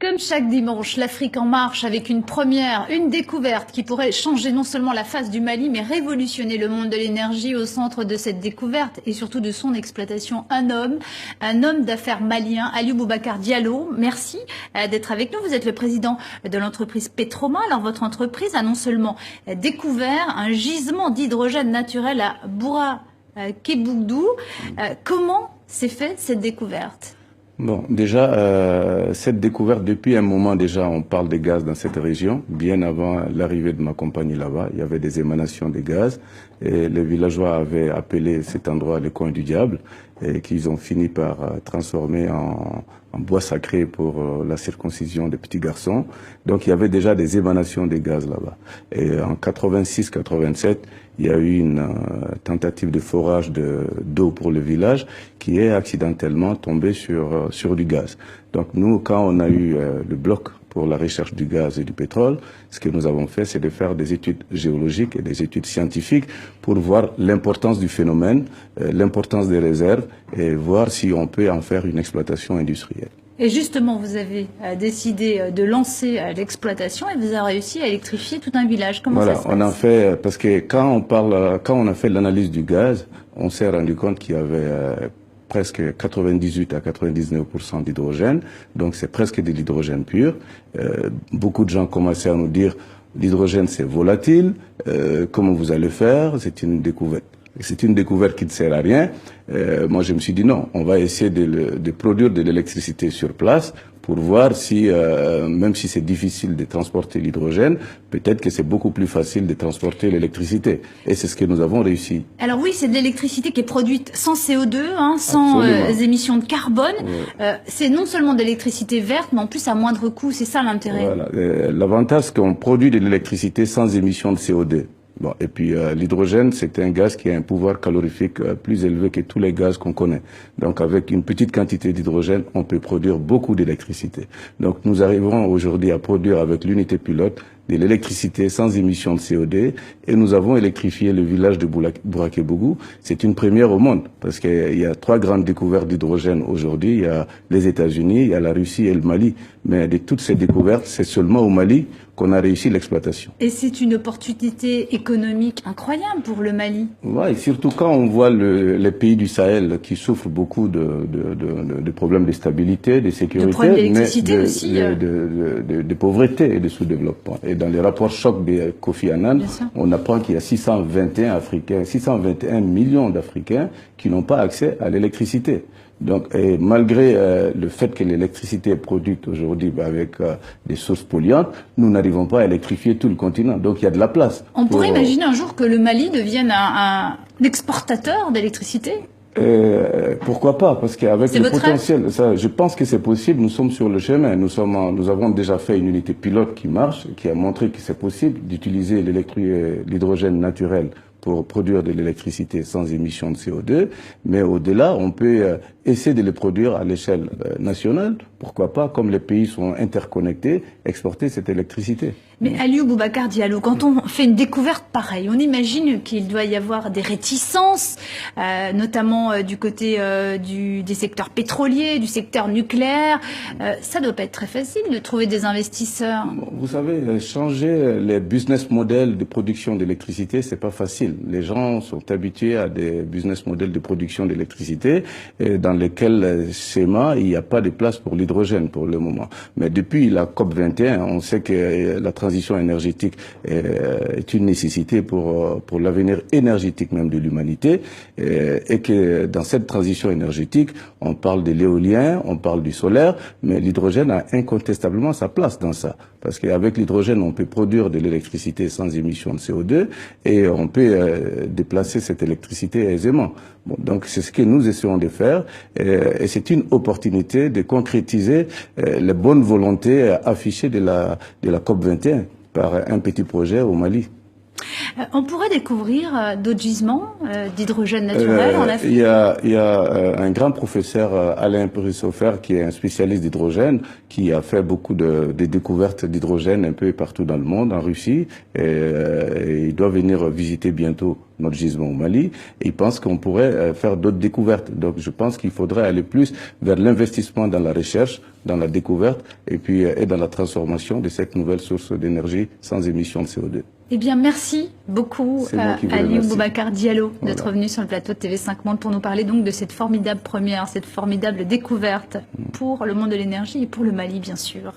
Comme chaque dimanche, l'Afrique en marche avec une première, une découverte qui pourrait changer non seulement la face du Mali, mais révolutionner le monde de l'énergie. Au centre de cette découverte et surtout de son exploitation, un homme d'affaires malien, Aliou Boubacar Diallo. Merci d'être avec nous. Vous êtes le président de l'entreprise Petroma. Alors votre entreprise a non seulement découvert un gisement d'hydrogène naturel à Bourakébougou. Comment s'est faite cette découverte ? Bon, déjà, cette découverte, depuis un moment déjà, on parle des gaz dans cette région. Bien avant l'arrivée de ma compagnie là-bas, il y avait des émanations de gaz. Et les villageois avaient appelé cet endroit le coin du diable, et qu'ils ont fini par transformer en bois sacré pour la circoncision des petits garçons. Donc il y avait déjà des émanations de gaz là-bas. Et en 86-87, il y a eu une tentative de forage d'eau pour le village qui est accidentellement tombée sur du gaz. Donc nous, quand on a eu le bloc pour la recherche du gaz et du pétrole, ce que nous avons fait, c'est de faire des études géologiques et des études scientifiques pour voir l'importance du phénomène, l'importance des réserves et voir si on peut en faire une exploitation industrielle. Et justement, vous avez décidé de lancer l'exploitation et vous avez réussi à électrifier tout un village. Comment ça se passe ? On a fait, parce que quand on a fait l'analyse du gaz, on s'est rendu compte qu'il y avait presque 98 à 99% d'hydrogène, donc c'est presque de l'hydrogène pur. Beaucoup de gens commençaient à nous dire l'hydrogène c'est volatile, comment vous allez faire ? C'est une découverte. C'est une découverte qui ne sert à rien. Moi, je me suis dit non, on va essayer de produire de l'électricité sur place pour voir si, même si c'est difficile de transporter l'hydrogène, peut-être que c'est beaucoup plus facile de transporter l'électricité. Et c'est ce que nous avons réussi. Alors oui, c'est de l'électricité qui est produite sans CO2, sans émissions de carbone. Ouais. C'est non seulement de l'électricité verte, mais en plus à moindre coût. C'est ça l'intérêt. Voilà. L'avantage, c'est qu'on produit de l'électricité sans émission de CO2. Bon, et puis l'hydrogène, c'est un gaz qui a un pouvoir calorifique plus élevé que tous les gaz qu'on connaît. Donc avec une petite quantité d'hydrogène, on peut produire beaucoup d'électricité. Donc nous arriverons aujourd'hui à produire avec l'unité pilote de l'électricité sans émission de CO2 et nous avons électrifié le village de Bourakébougou. C'est une première au monde parce qu'il y a 3 grandes découvertes d'hydrogène aujourd'hui. Il y a les États-Unis, il y a la Russie et le Mali. Mais de toutes ces découvertes, c'est seulement au Mali qu'on a réussi l'exploitation. Et c'est une opportunité économique incroyable pour le Mali. Ouais, surtout quand on voit les pays du Sahel qui souffrent beaucoup de problèmes de stabilité, de sécurité, de problèmes d'électricité aussi, de pauvreté et de sous-développement. Et dans les rapports chocs de Kofi Annan, on apprend qu'il y a 621 millions d'Africains qui n'ont pas accès à l'électricité. Donc, et malgré le fait que l'électricité est produite aujourd'hui avec des sources polluantes, nous n'arrivons pas à électrifier tout le continent. Donc, il y a de la place. On pourrait imaginer un jour que le Mali devienne un exportateur d'électricité. Pourquoi pas? Parce qu'avec le potentiel, ça, je pense que c'est possible. Nous sommes sur le chemin. Nous avons déjà fait une unité pilote qui marche, qui a montré que c'est possible d'utiliser l'hydrogène naturel pour produire de l'électricité sans émission de CO2, mais au-delà, on peut essayer de les produire à l'échelle nationale. Pourquoi pas, comme les pays sont interconnectés, exporter cette électricité. Mais Aliou Boubacar Diallo, quand on fait une découverte pareille, on imagine qu'il doit y avoir des réticences, notamment du côté des secteurs pétroliers, du secteur nucléaire. Ça doit pas être très facile de trouver des investisseurs. Vous savez, changer les business models de production d'électricité, c'est pas facile. Les gens sont habitués à des business models de production d'électricité dans lesquels schéma il n'y a pas de place pour l'hydrogène pour le moment. Mais depuis la COP 21, on sait que la transition énergétique est une nécessité pour l'avenir énergétique même de l'humanité et que dans cette transition énergétique, on parle de l'éolien, on parle du solaire, mais l'hydrogène a incontestablement sa place dans ça. Parce qu'avec l'hydrogène, on peut produire de l'électricité sans émission de CO2 et on peut déplacer cette électricité aisément. Bon, donc c'est ce que nous essayons de faire et c'est une opportunité de concrétiser les bonnes volontés affichées de la COP 21 par un petit projet au Mali. On pourrait découvrir d'autres gisements d'hydrogène naturel en Afrique? Il y a un grand professeur, Alain Perissofer, qui est un spécialiste d'hydrogène, qui a fait beaucoup de découvertes d'hydrogène un peu partout dans le monde, en Russie. Et il doit venir visiter bientôt notre gisement au Mali. Et il pense qu'on pourrait faire d'autres découvertes. Donc je pense qu'il faudrait aller plus vers l'investissement dans la recherche, dans la découverte et dans la transformation de cette nouvelle source d'énergie sans émission de CO2. Eh bien, merci beaucoup à Aliou Boubacar Diallo d'être venu sur le plateau de TV5 Monde pour nous parler donc de cette formidable première, cette formidable découverte pour le monde de l'énergie et pour le Mali, bien sûr.